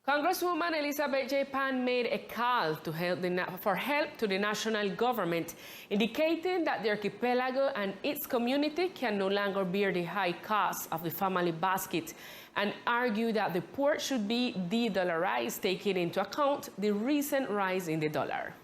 Congresswoman Elizabeth J. Pan made a call for help to the national government, indicating that the archipelago and its community can no longer bear the high cost of the family basket, and argued that the port should be de-dollarized, taking into account the recent rise in the dollar.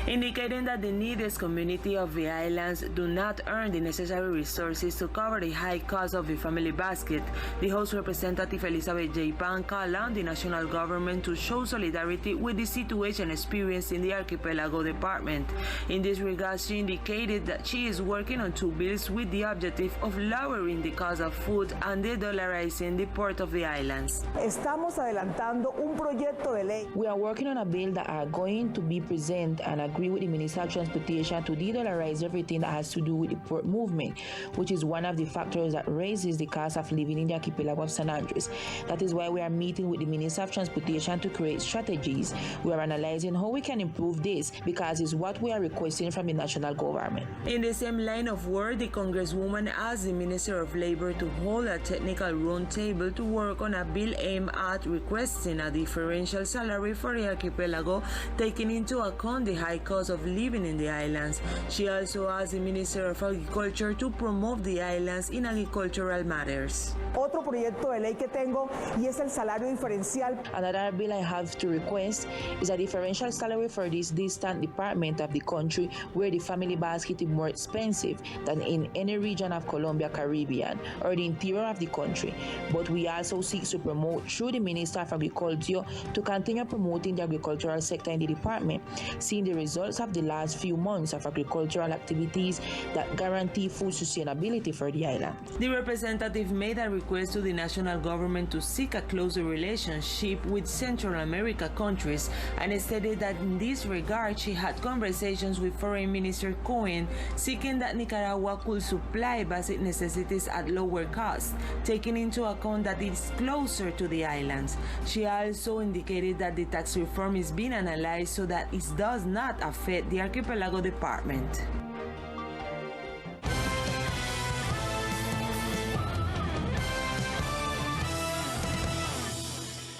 Indicating that the neediest community of the islands do not earn the necessary resources to cover the high cost of the family basket, the House Representative Elizabeth J. Pan called on the national government to show solidarity with the situation experienced in the Archipelago Department. In this regard, she indicated that she is working on 2 bills with the objective of lowering the cost of food and de-dollarizing the port of the islands. Estamos adelantando un proyecto de ley. We are working on a bill that are going to be presented and agree with the Minister of Transportation to de-dollarize everything that has to do with the port movement, which is one of the factors that raises the cost of living in the archipelago of San Andres. That is why we are meeting with the Minister of Transportation to create strategies. We are analyzing how we can improve this, because it's what we are requesting from the national government. In the same line of work, the Congresswoman asked the Minister of Labor to hold a technical roundtable to work on a bill aimed at requesting a differential salary for the archipelago, taking into account the high cost of living in the islands. She also asked the Minister of Agriculture to promote the islands in agricultural matters. Otro proyecto de ley que tengo y es el salario diferencial. Another bill I have to request is a differential salary for this distant department of the country where the family basket is more expensive than in any region of Colombia, Caribbean, or the interior of the country. But we also seek to promote through the Minister of Agriculture to continue promoting the agricultural sector in the department, seeing the results of the last few months of agricultural activities that guarantee food sustainability for the island. The representative made a request to the national government to seek a closer relationship with Central America countries, and stated that in this regard she had conversations with Foreign Minister Cohen, seeking that Nicaragua could supply basic necessities at lower cost, taking into account that it is closer to the islands. She also indicated that the tax reform is being analyzed so that it does not affect the Archipelago Department.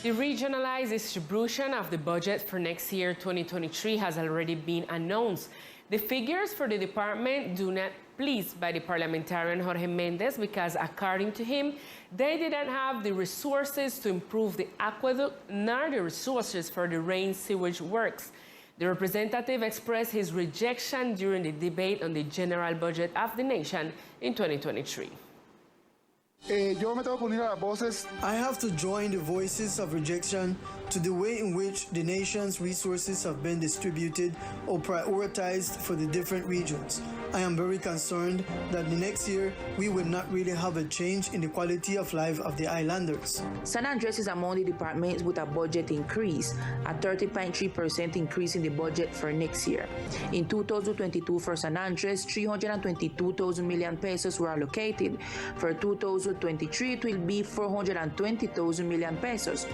The regionalized distribution of the budget for next year, 2023, has already been announced. The figures for the department do not please by the parliamentarian Jorge Mendez because, according to him, they didn't have the resources to improve the aqueduct nor the resources for the rain sewage works. The representative expressed his rejection during the debate on the general budget of the nation in 2023. I have to join the voices of rejection to the way in which the nation's resources have been distributed or prioritized for the different regions. I am very concerned that the next year we will not really have a change in the quality of life of the islanders. San Andres is among the departments with a budget increase, a 30.3% increase in the budget for next year. In 2022 for San Andres, 322,000 million pesos were allocated. For 2023, it will be 420,000 million pesos.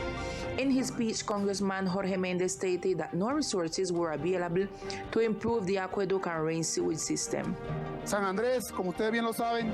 In his speech, Congressman Jorge Mendez stated that no resources were available to improve the aqueduct and rain sewage system. San Andrés, como ustedes bien lo saben,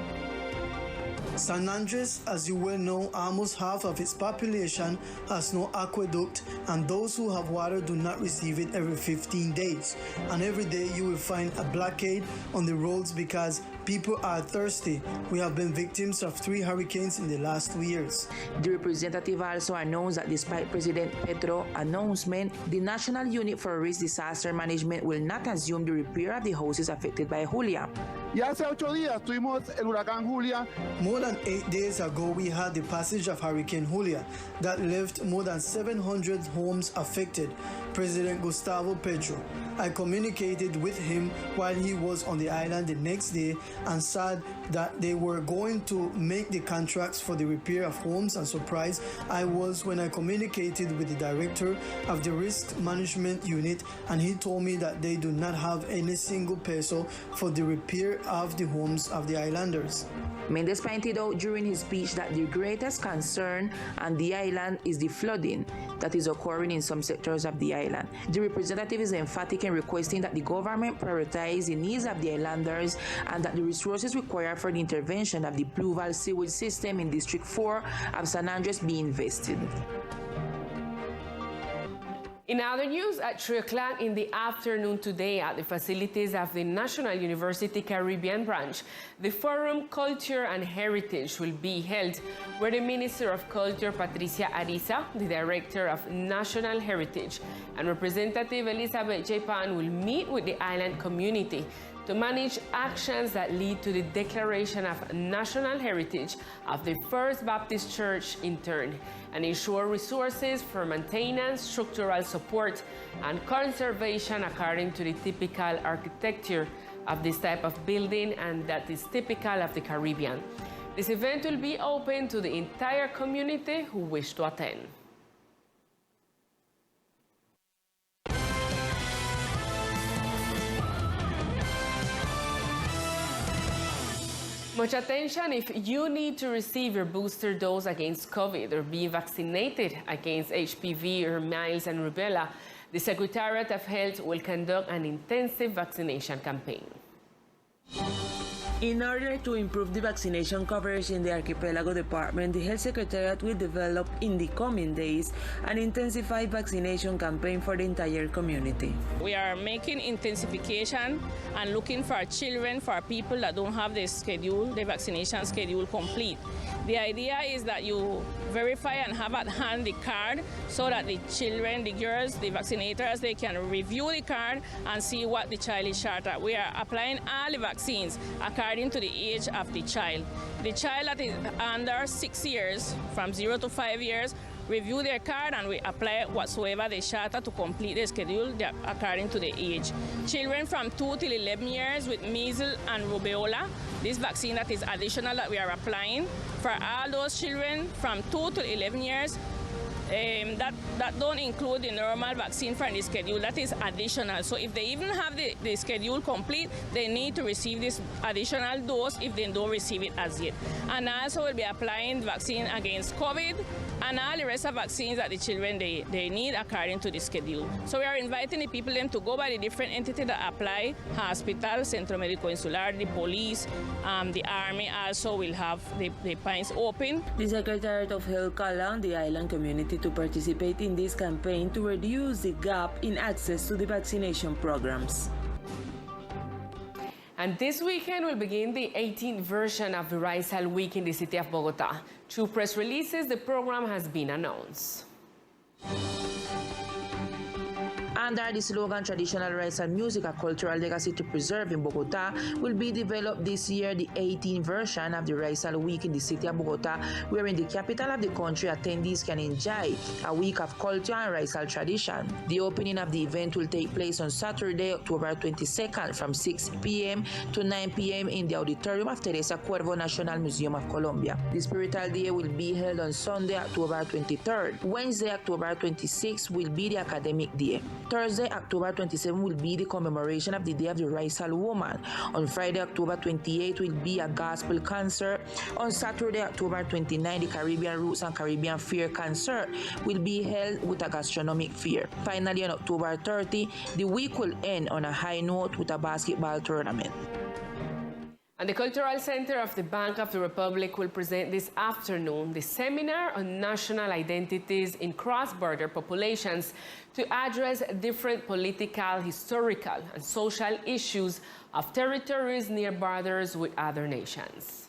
San Andres, as you well know, almost half of its population has no aqueduct, and those who have water do not receive it every 15 days. And every day you will find a blockade on the roads because people are thirsty. We have been victims of 3 hurricanes in the last 2 years. The representative also announced that despite President Petro's announcement, the National Unit for Risk Disaster Management will not assume the repair of the houses affected by Julia. Y hace 8 días tuvimos el huracán Julia. More than 8 days ago, we had the passage of Hurricane Julia that left more than 700 homes affected. President Gustavo Petro. I communicated with him while he was on the island the next day and said that they were going to make the contracts for the repair of homes, and surprised I was when I communicated with the director of the Risk Management Unit, and he told me that they do not have any single peso for the repair of the homes of the islanders. Mendez pointed out during his speech that the greatest concern on the island is the flooding that is occurring in some sectors of the island. island. The representative is emphatic in requesting that the government prioritize the needs of the islanders and that the resources required for the intervention of the Pluval sewage system in District 4 of San Andres be invested. In other news, at 3 o'clock in the afternoon today at the facilities of the National University Caribbean Branch, the Forum Culture and Heritage will be held, where the Minister of Culture, Patricia Ariza, the Director of National Heritage, and Representative Elizabeth J. Pan will meet with the island community to manage actions that lead to the declaration of national heritage of the First Baptist Church in turn, and ensure resources for maintenance, structural support, and conservation according to the typical architecture of this type of building and that is typical of the Caribbean. This event will be open to the entire community who wish to attend. Much attention if you need to receive your booster dose against COVID or be vaccinated against HPV or measles and rubella. The Secretariat of Health will conduct an intensive vaccination campaign. In order to improve the vaccination coverage in the Archipelago Department, the Health Secretariat will develop in the coming days an intensified vaccination campaign for the entire community. We are making intensification and looking for children, for people that don't have the vaccination schedule complete. The idea is that you verify and have at hand the card so that the children, the girls, the vaccinators, they can review the card and see what the child is shot at. We are applying all the vaccines according to the age of the child. The child that is under 6 years, from 0 to 5 years, review their card and we apply whatsoever they shot at to complete the schedule according to the age. Children from 2 till 11 years with measles and rubella, this vaccine that is additional that we are applying for all those children from 2 to 11 years. That don't include the normal vaccine from the schedule, that is additional. So if they even have the schedule complete, they need to receive this additional dose if they don't receive it as yet. And also we'll be applying vaccine against COVID and all the rest of vaccines that the children they need according to the schedule. So we are inviting the people then to go by the different entities that apply, hospital, Centro Médico Insular, the police, the army also will have the pines open. The Secretariat of Health called on the island community to participate in this campaign to reduce the gap in access to the vaccination programs. And this weekend will begin the 18th version of the Raizal Week in the city of Bogota. Through press releases, the program has been announced. Under the slogan Traditional Rights and Music, a Cultural Legacy to Preserve in Bogota, will be developed this year the 18th version of the Raizal Week in the city of Bogota, where in the capital of the country, attendees can enjoy a week of culture and Raizal tradition. The opening of the event will take place on Saturday, October 22nd from 6 p.m. to 9 p.m. in the auditorium of Teresa Cuervo National Museum of Colombia. The Spiritual Day will be held on Sunday, October 23rd. Wednesday, October 26th will be the Academic Day. Thursday, October 27 will be the commemoration of the Day of the Raizal Woman. On Friday, October 28 will be a gospel concert. On Saturday, October 29, the Caribbean Roots and Caribbean Fair concert will be held with a gastronomic fair. Finally, on October 30, the week will end on a high note with a basketball tournament. And the Cultural Center of the Bank of the Republic will present this afternoon the seminar on national identities in cross-border populations to address different political, historical, and social issues of territories near borders with other nations.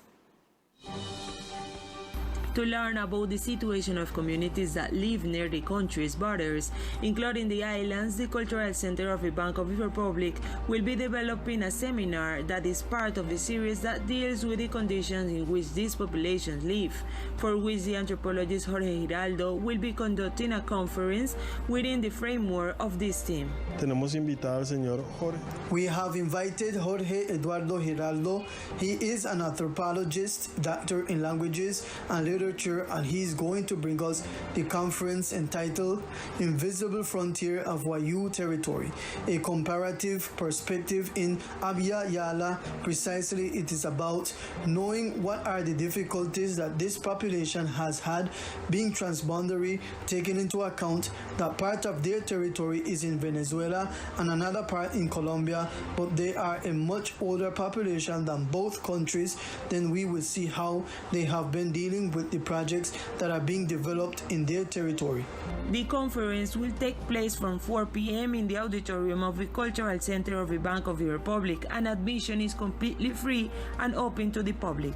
To learn about the situation of communities that live near the country's borders, including the islands, the Cultural Center of the Bank of the Republic will be developing a seminar that is part of the series that deals with the conditions in which these populations live, for which the anthropologist Jorge Giraldo will be conducting a conference within the framework of this theme. Tenemos invitado al señor Jorge. We have invited Jorge Eduardo Giraldo. He is an anthropologist, doctor in languages and literature literature, and he's going to bring us the conference entitled Invisible Frontier of Wayuu Territory, a comparative perspective in Abya Yala. Precisely, it is about knowing what are the difficulties that this population has had being transboundary, taking into account that part of their territory is in Venezuela and another part in Colombia, but they are a much older population than both countries. Then we will see how they have been dealing with the projects that are being developed in their territory. The conference will take place from 4 p.m. in the auditorium of the Cultural Center of the Bank of the Republic, and admission is completely free and open to the public.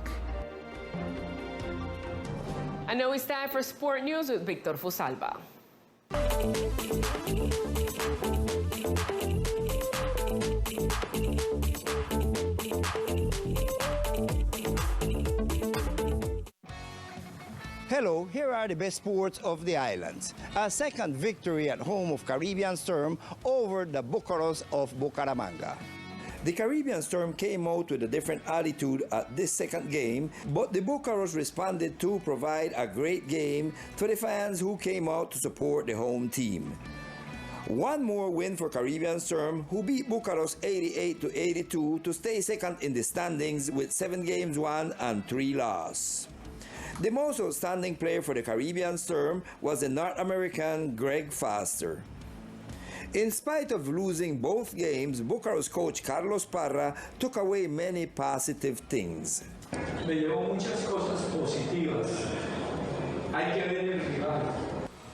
And now it's time for sport news with Victor Fusalva. Hello, here are the best sports of the islands. A second victory at home of Caribbean Storm over the Bucaros of Bucaramanga. The Caribbean Storm came out with a different attitude at this second game, but the Bucaros responded to provide a great game to the fans who came out to support the home team. One more win for Caribbean Storm, who beat Bucaros 88-82 to stay second in the standings with 7 games won and 3 lost. The most outstanding player for the Caribbean Storm was the North American Greg Foster. In spite of losing both games, Bucaros coach Carlos Parra took away many positive things. Me llevo muchas cosas positivas. Hay que ver el rival.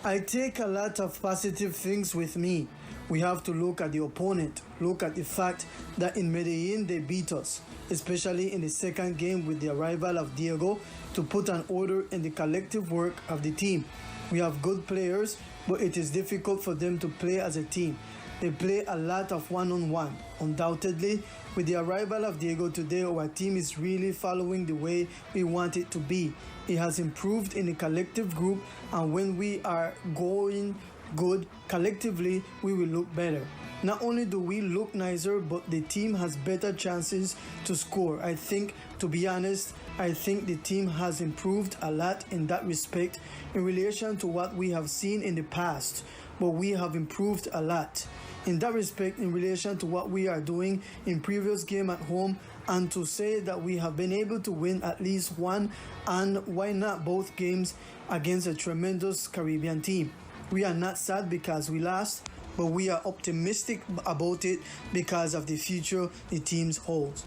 I take a lot of positive things with me. We have to look at the opponent, look at the fact that in Medellin they beat us, especially in the second game with the arrival of Diego, to put an order in the collective work of the team. We have good players, but it is difficult for them to play as a team. They play a lot of one-on-one. Undoubtedly, with the arrival of Diego today, our team is really following the way we want it to be. It has improved in the collective group, and when we are going good collectively, we will look better. Not only do we look nicer, but the team has better chances to score. I think, to be honest, I think the team has improved a lot in that respect in relation to what we have seen in the past, but we have improved a lot in that respect in relation to what we are doing in previous game at home, and to say that we have been able to win at least one, and why not both games against a tremendous Caribbean team. We are not sad because we lost, but we are optimistic about it because of the future the team holds.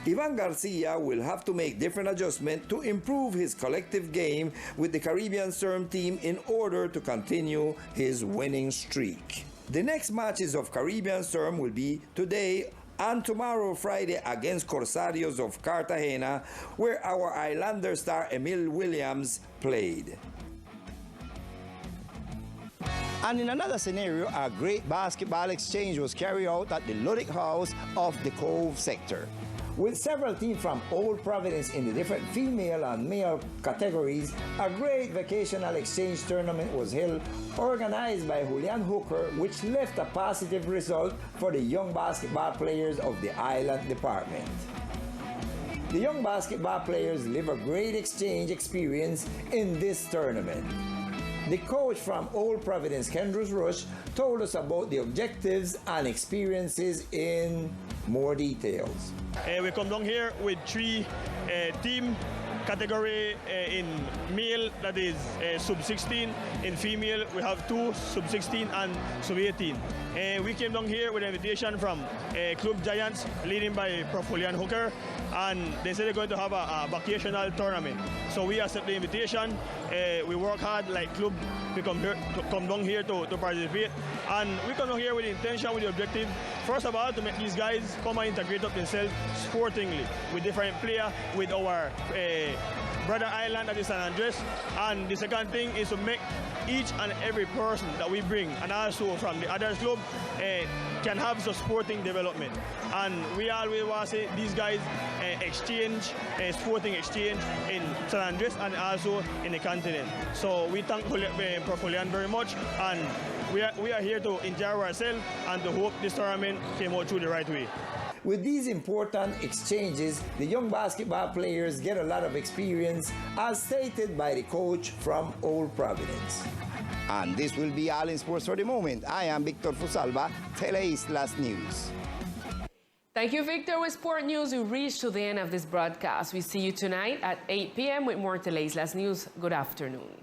Ivan Garcia will have to make different adjustments to improve his collective game with the Caribbean Storm team in order to continue his winning streak. The next matches of Caribbean Storm will be today and tomorrow, Friday, against Corsarios of Cartagena, where our Islander star Emil Williams played. And in another scenario, a great basketball exchange was carried out at the Ludic House of the Cove sector. With several teams from Old Providence in the different female and male categories, a great vacational exchange tournament was held, organized by Julian Hooker, which left a positive result for the young basketball players of the island department. The young basketball players live a great exchange experience in this tournament. The coach from Old Providence, Kendrus Rush, told us about the objectives and experiences in more details. We come down here with 3 team category in male, that is sub-16. In female, we have 2 sub-16 and sub-18. We came down here with an invitation from Club Giants, leading by Prof. Julian Hooker, and they said they're going to have a vacational tournament. So we accept the invitation. We work hard like club. We come down here to participate, and we come down here with the intention, with the objective, first of all, to make these guys come and integrate up themselves sportingly with different players, with our brother island that is San Andres. And the second thing is to make each and every person that we bring, and also from the other club, can have some sporting development. And we always want to say these guys exchange, sporting exchange in San Andres and also in the continent. So we thank Prof. Julian very much, and we are here to enjoy ourselves and to hope this tournament came out through the right way. With these important exchanges, the young basketball players get a lot of experience, as stated by the coach from Old Providence. And this will be all in sports for the moment. I am Victor Fusalva, Teleislas News. Thank you, Victor. With Sport News, we reached to the end of this broadcast. We see you tonight at 8 p.m. with more Teleislas News. Good afternoon.